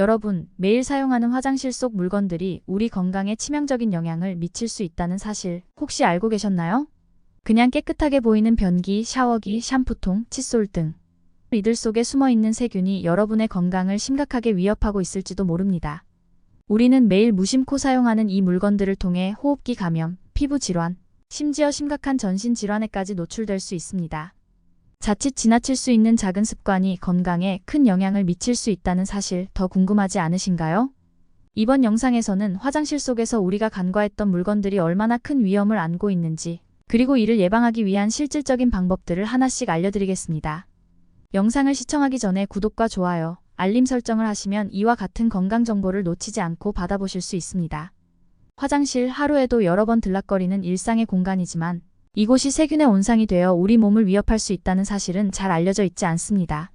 여러분, 매일 사용하는 화장실 속 물건들이 우리 건강에 치명적인 영향을 미칠 수 있다는 사실 혹시 알고 계셨나요? 그냥 깨끗하게 보이는 변기, 샤워기, 샴푸통, 칫솔 등 이들 속에 숨어있는 세균이 여러분의 건강을 심각하게 위협하고 있을지도 모릅니다. 우리는 매일 무심코 사용하는 이 물건들을 통해 호흡기 감염, 피부 질환, 심지어 심각한 전신 질환에까지 노출될 수 있습니다. 자칫 지나칠 수 있는 작은 습관이 건강에 큰 영향을 미칠 수 있다는 사실 더 궁금하지 않으신가요? 이번 영상에서는 화장실 속에서 우리가 간과했던 물건들이 얼마나 큰 위험을 안고 있는지, 그리고 이를 예방하기 위한 실질적인 방법들을 하나씩 알려드리겠습니다. 영상을 시청하기 전에 구독과 좋아요, 알림 설정을 하시면 이와 같은 건강 정보를 놓치지 않고 받아보실 수 있습니다. 화장실 하루에도 여러 번 들락거리는 일상의 공간이지만 이곳이 세균의 온상이 되어 우리 몸을 위협할 수 있다는 사실은 잘 알려져 있지 않습니다.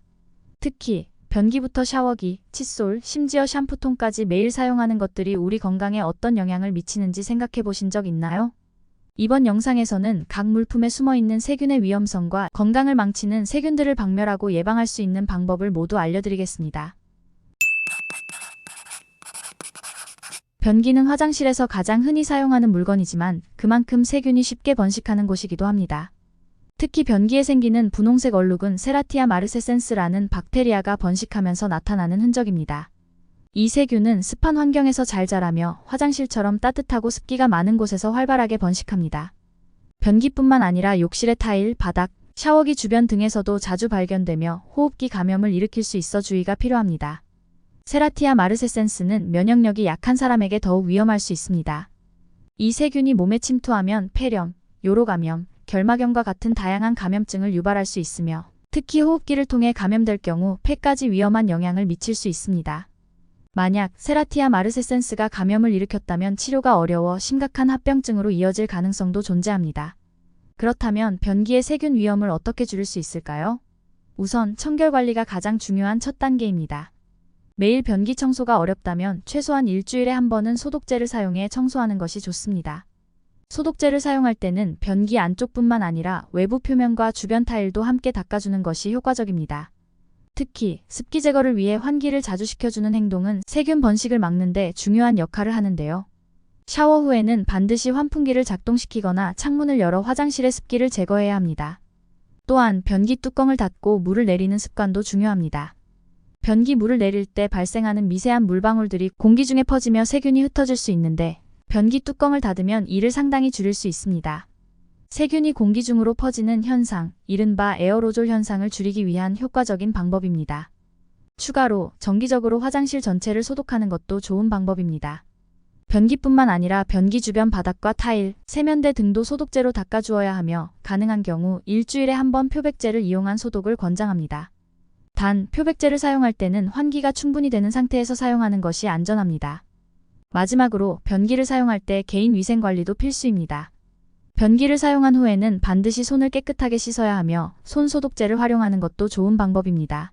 특히 변기부터 샤워기, 칫솔, 심지어 샴푸통까지 매일 사용하는 것들이 우리 건강에 어떤 영향을 미치는지 생각해 보신 적 있나요? 이번 영상에서는 각 물품에 숨어있는 세균의 위험성과 건강을 망치는 세균들을 박멸하고 예방할 수 있는 방법을 모두 알려드리겠습니다. 변기는 화장실에서 가장 흔히 사용하는 물건이지만 그만큼 세균이 쉽게 번식하는 곳이기도 합니다. 특히 변기에 생기는 분홍색 얼룩은 세라티아 마르세센스라는 박테리아가 번식하면서 나타나는 흔적입니다. 이 세균은 습한 환경에서 잘 자라며 화장실처럼 따뜻하고 습기가 많은 곳에서 활발하게 번식합니다. 변기뿐만 아니라 욕실의 타일, 바닥, 샤워기 주변 등에서도 자주 발견되며 호흡기 감염을 일으킬 수 있어 주의가 필요합니다. 세라티아 마르세센스는 면역력이 약한 사람에게 더욱 위험할 수 있습니다. 이 세균이 몸에 침투하면 폐렴, 요로감염, 결막염과 같은 다양한 감염증을 유발할 수 있으며 특히 호흡기를 통해 감염될 경우 폐까지 위험한 영향을 미칠 수 있습니다. 만약 세라티아 마르세센스가 감염을 일으켰다면 치료가 어려워 심각한 합병증으로 이어질 가능성도 존재합니다. 그렇다면 변기의 세균 위험을 어떻게 줄일 수 있을까요? 우선 청결 관리가 가장 중요한 첫 단계입니다. 매일 변기 청소가 어렵다면 최소한 일주일에 한 번은 소독제를 사용해 청소하는 것이 좋습니다. 소독제를 사용할 때는 변기 안쪽뿐만 아니라 외부 표면과 주변 타일도 함께 닦아주는 것이 효과적입니다. 특히 습기 제거를 위해 환기를 자주 시켜주는 행동은 세균 번식을 막는 데 중요한 역할을 하는데요. 샤워 후에는 반드시 환풍기를 작동시키거나 창문을 열어 화장실의 습기를 제거해야 합니다. 또한 변기 뚜껑을 닫고 물을 내리는 습관도 중요합니다. 변기 물을 내릴 때 발생하는 미세한 물방울들이 공기 중에 퍼지며 세균이 흩어질 수 있는데 변기 뚜껑을 닫으면 이를 상당히 줄일 수 있습니다. 세균이 공기 중으로 퍼지는 현상, 이른바 에어로졸 현상을 줄이기 위한 효과적인 방법입니다. 추가로 정기적으로 화장실 전체를 소독하는 것도 좋은 방법입니다. 변기뿐만 아니라 변기 주변 바닥과 타일, 세면대 등도 소독제로 닦아주어야 하며 가능한 경우 일주일에 한 번 표백제를 이용한 소독을 권장합니다. 단, 표백제를 사용할 때는 환기가 충분히 되는 상태에서 사용하는 것이 안전합니다. 마지막으로 변기를 사용할 때 개인 위생 관리도 필수입니다. 변기를 사용한 후에는 반드시 손을 깨끗하게 씻어야 하며 손 소독제를 활용하는 것도 좋은 방법입니다.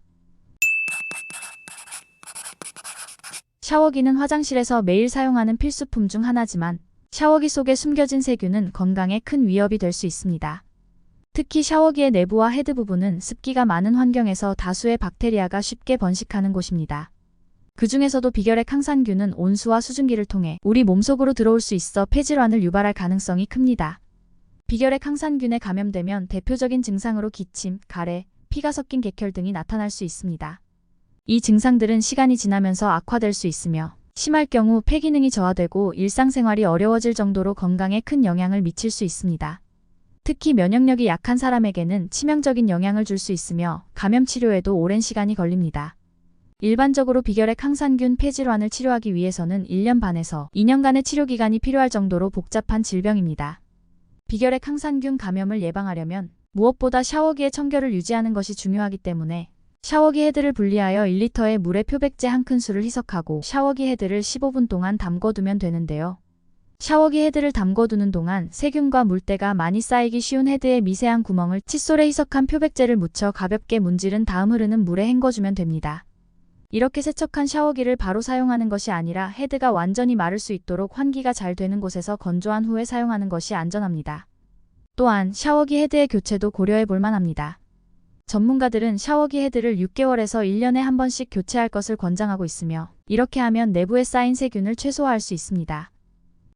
샤워기는 화장실에서 매일 사용하는 필수품 중 하나지만 샤워기 속에 숨겨진 세균은 건강에 큰 위협이 될 수 있습니다. 특히 샤워기의 내부와 헤드 부분은 습기가 많은 환경에서 다수의 박테리아가 쉽게 번식하는 곳입니다. 그 중에서도 비결액 항산균은 온수와 수증기를 통해 우리 몸속으로 들어올 수 있어 폐질환을 유발할 가능성이 큽니다. 비결액 항산균에 감염되면 대표적인 증상으로 기침, 가래, 피가 섞인 객혈 등이 나타날 수 있습니다. 이 증상들은 시간이 지나면서 악화될 수 있으며 심할 경우 폐 기능이 저하되고 일상생활이 어려워질 정도로 건강에 큰 영향을 미칠 수 있습니다. 특히 면역력이 약한 사람에게는 치명적인 영향을 줄 수 있으며 감염 치료에도 오랜 시간이 걸립니다. 일반적으로 비결액 항산균 폐질환을 치료하기 위해서는 1년 반에서 2년간의 치료 기간이 필요할 정도로 복잡한 질병입니다. 비결액 항산균 감염을 예방하려면 무엇보다 샤워기의 청결을 유지하는 것이 중요하기 때문에 샤워기 헤드를 분리하여 1리터의 물에 표백제 한 큰술을 희석하고 샤워기 헤드를 15분 동안 담궈두면 되는데요. 샤워기 헤드를 담궈두는 동안 세균과 물때가 많이 쌓이기 쉬운 헤드의 미세한 구멍을 칫솔에 희석한 표백제를 묻혀 가볍게 문지른 다음 흐르는 물에 헹궈주면 됩니다. 이렇게 세척한 샤워기를 바로 사용하는 것이 아니라 헤드가 완전히 마를 수 있도록 환기가 잘 되는 곳에서 건조한 후에 사용하는 것이 안전합니다. 또한 샤워기 헤드의 교체도 고려해 볼 만합니다. 전문가들은 샤워기 헤드를 6개월에서 1년에 한 번씩 교체할 것을 권장하고 있으며 이렇게 하면 내부에 쌓인 세균을 최소화할 수 있습니다.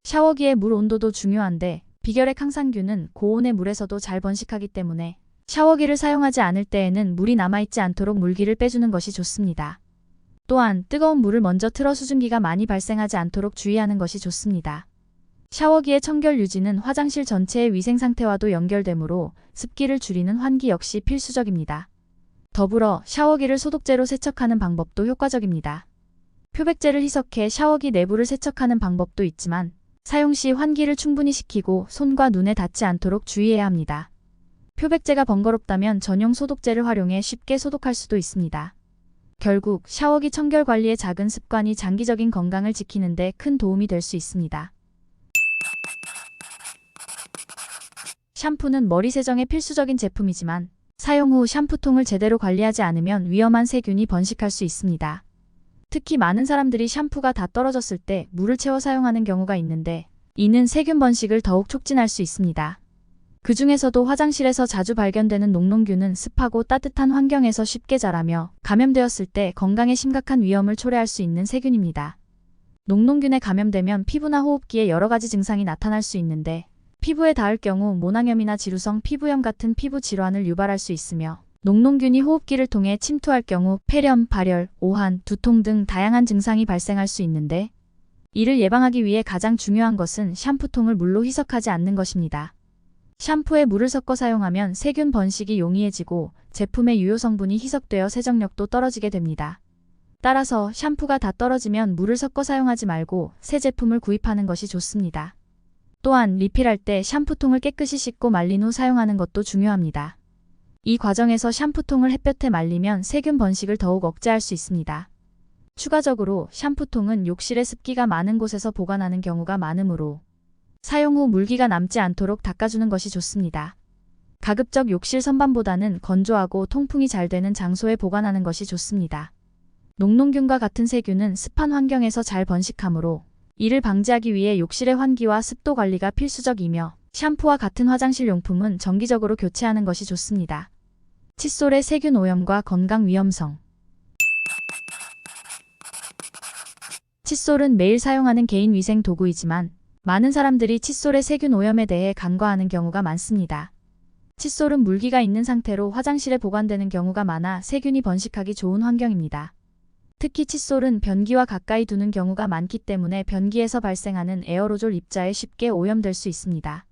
샤워기의 물 온도도 중요한데 비결액 항산균은 고온의 물에서도 잘 번식하기 때문에 샤워기를 사용하지 않을 때에는 물이 남아있지 않도록 물기를 빼주는 것이 좋습니다. 또한 뜨거운 물을 먼저 틀어 수증기가 많이 발생하지 않도록 주의하는 것이 좋습니다. 샤워기의 청결 유지는 화장실 전체의 위생 상태와도 연결되므로 습기를 줄이는 환기 역시 필수적입니다. 더불어 샤워기를 소독제로 세척하는 방법도 효과적입니다. 표백제를 희석해 샤워기 내부를 세척하는 방법도 있지만 사용 시 환기를 충분히 시키고 손과 눈에 닿지 않도록 주의해야 합니다. 표백제가 번거롭다면 전용 소독제를 활용해 쉽게 소독할 수도 있습니다. 결국 샤워기 청결 관리의 작은 습관이 장기적인 건강을 지키는 데 큰 도움이 될 수 있습니다. 샴푸는 머리 세정에 필수적인 제품이지만 사용 후 샴푸통을 제대로 관리하지 않으면 위험한 세균이 번식할 수 있습니다. 특히 많은 사람들이 샴푸가 다 떨어졌을 때 물을 채워 사용하는 경우가 있는데 이는 세균 번식을 더욱 촉진할 수 있습니다. 그 중에서도 화장실에서 자주 발견되는 녹농균은 습하고 따뜻한 환경에서 쉽게 자라며 감염되었을 때 건강에 심각한 위험을 초래할 수 있는 세균입니다. 녹농균에 감염되면 피부나 호흡기에 여러 가지 증상이 나타날 수 있는데 피부에 닿을 경우 모낭염이나 지루성 피부염 같은 피부 질환을 유발할 수 있으며 녹농균이 호흡기를 통해 침투할 경우 폐렴, 발열, 오한, 두통 등 다양한 증상이 발생할 수 있는데 이를 예방하기 위해 가장 중요한 것은 샴푸통을 물로 희석하지 않는 것입니다. 샴푸에 물을 섞어 사용하면 세균 번식이 용이해지고 제품의 유효 성분이 희석되어 세정력도 떨어지게 됩니다. 따라서 샴푸가 다 떨어지면 물을 섞어 사용하지 말고 새 제품을 구입하는 것이 좋습니다. 또한 리필할 때 샴푸통을 깨끗이 씻고 말린 후 사용하는 것도 중요합니다. 이 과정에서 샴푸통을 햇볕에 말리면 세균 번식을 더욱 억제할 수 있습니다. 추가적으로 샴푸통은 욕실에 습기가 많은 곳에서 보관하는 경우가 많으므로 사용 후 물기가 남지 않도록 닦아주는 것이 좋습니다. 가급적 욕실 선반보다는 건조하고 통풍이 잘 되는 장소에 보관하는 것이 좋습니다. 녹농균과 같은 세균은 습한 환경에서 잘 번식하므로 이를 방지하기 위해 욕실의 환기와 습도 관리가 필수적이며 샴푸와 같은 화장실 용품은 정기적으로 교체하는 것이 좋습니다. 칫솔의 세균 오염과 건강 위험성. 칫솔은 매일 사용하는 개인 위생 도구이지만 많은 사람들이 칫솔의 세균 오염에 대해 간과하는 경우가 많습니다. 칫솔은 물기가 있는 상태로 화장실에 보관되는 경우가 많아 세균이 번식하기 좋은 환경입니다. 특히 칫솔은 변기와 가까이 두는 경우가 많기 때문에 변기에서 발생하는 에어로졸 입자에 쉽게 오염될 수 있습니다.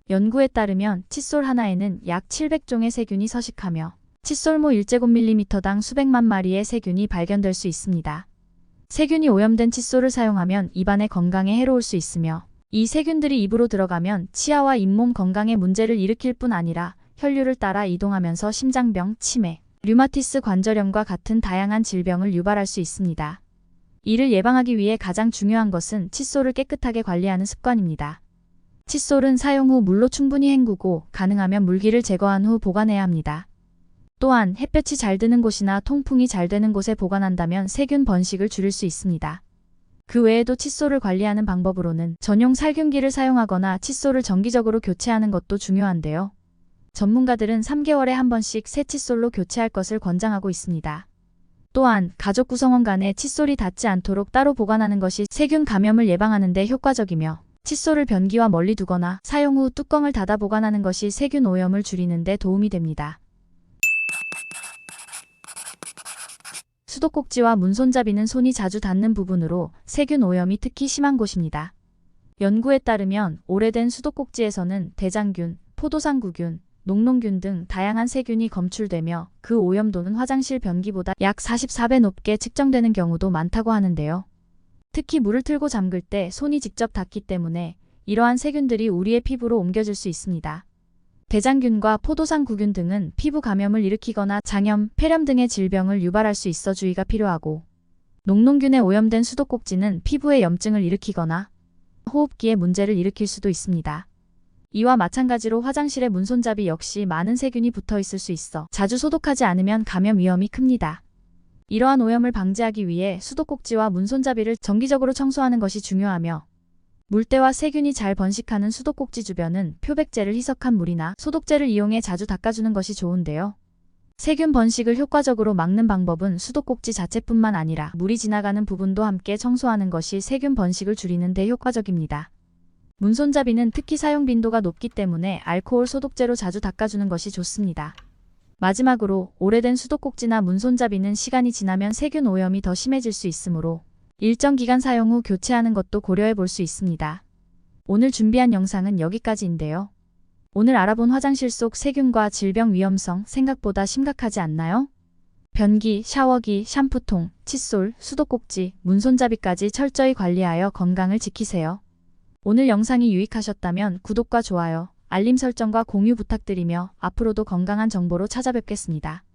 연구에 따르면 칫솔 하나에는 약 700종의 세균이 서식하며 칫솔모 1제곱밀리미터당 수백만 마리의 세균이 발견될 수 있습니다. 세균이 오염된 칫솔을 사용하면 입안의 건강에 해로울 수 있으며 이 세균들이 입으로 들어가면 치아와 잇몸 건강에 문제를 일으킬 뿐 아니라 혈류를 따라 이동하면서 심장병, 치매, 류마티스 관절염과 같은 다양한 질병을 유발할 수 있습니다. 이를 예방하기 위해 가장 중요한 것은 칫솔을 깨끗하게 관리하는 습관입니다. 칫솔은 사용 후 물로 충분히 헹구고 가능하면 물기를 제거한 후 보관해야 합니다. 또한 햇볕이 잘 드는 곳이나 통풍이 잘 되는 곳에 보관한다면 세균 번식을 줄일 수 있습니다. 그 외에도 칫솔을 관리하는 방법으로는 전용 살균기를 사용하거나 칫솔을 정기적으로 교체하는 것도 중요한데요. 전문가들은 3개월에 한 번씩 새 칫솔로 교체할 것을 권장하고 있습니다. 또한 가족 구성원 간에 칫솔이 닿지 않도록 따로 보관하는 것이 세균 감염을 예방하는 데 효과적이며 칫솔을 변기와 멀리 두거나 사용 후 뚜껑을 닫아 보관하는 것이 세균 오염을 줄이는 데 도움이 됩니다. 수도꼭지와 문손잡이는 손이 자주 닿는 부분으로 세균 오염이 특히 심한 곳입니다. 연구에 따르면 오래된 수도꼭지에서는 대장균, 포도상구균, 녹농균 등 다양한 세균이 검출되며 그 오염도는 화장실 변기보다 약 44배 높게 측정되는 경우도 많다고 하는데요. 특히 물을 틀고 잠글 때 손이 직접 닿기 때문에 이러한 세균들이 우리의 피부로 옮겨질 수 있습니다. 대장균과 포도상구균 등은 피부 감염을 일으키거나 장염, 폐렴 등의 질병을 유발할 수 있어 주의가 필요하고 녹농균에 오염된 수도꼭지는 피부에 염증을 일으키거나 호흡기에 문제를 일으킬 수도 있습니다. 이와 마찬가지로 화장실의 문손잡이 역시 많은 세균이 붙어 있을 수 있어 자주 소독하지 않으면 감염 위험이 큽니다. 이러한 오염을 방지하기 위해 수도꼭지와 문손잡이를 정기적으로 청소하는 것이 중요하며 물때와 세균이 잘 번식하는 수도꼭지 주변은 표백제를 희석한 물이나 소독제를 이용해 자주 닦아주는 것이 좋은데요. 세균 번식을 효과적으로 막는 방법은 수도꼭지 자체뿐만 아니라 물이 지나가는 부분도 함께 청소하는 것이 세균 번식을 줄이는 데 효과적입니다. 문손잡이는 특히 사용 빈도가 높기 때문에 알코올 소독제로 자주 닦아주는 것이 좋습니다. 마지막으로 오래된 수도꼭지나 문손잡이는 시간이 지나면 세균 오염이 더 심해질 수 있으므로 일정 기간 사용 후 교체하는 것도 고려해 볼 수 있습니다. 오늘 준비한 영상은 여기까지인데요. 오늘 알아본 화장실 속 세균과 질병 위험성 생각보다 심각하지 않나요? 변기, 샤워기, 샴푸통, 칫솔, 수도꼭지, 문손잡이까지 철저히 관리하여 건강을 지키세요. 오늘 영상이 유익하셨다면 구독과 좋아요, 알림 설정과 공유 부탁드리며 앞으로도 건강한 정보로 찾아뵙겠습니다.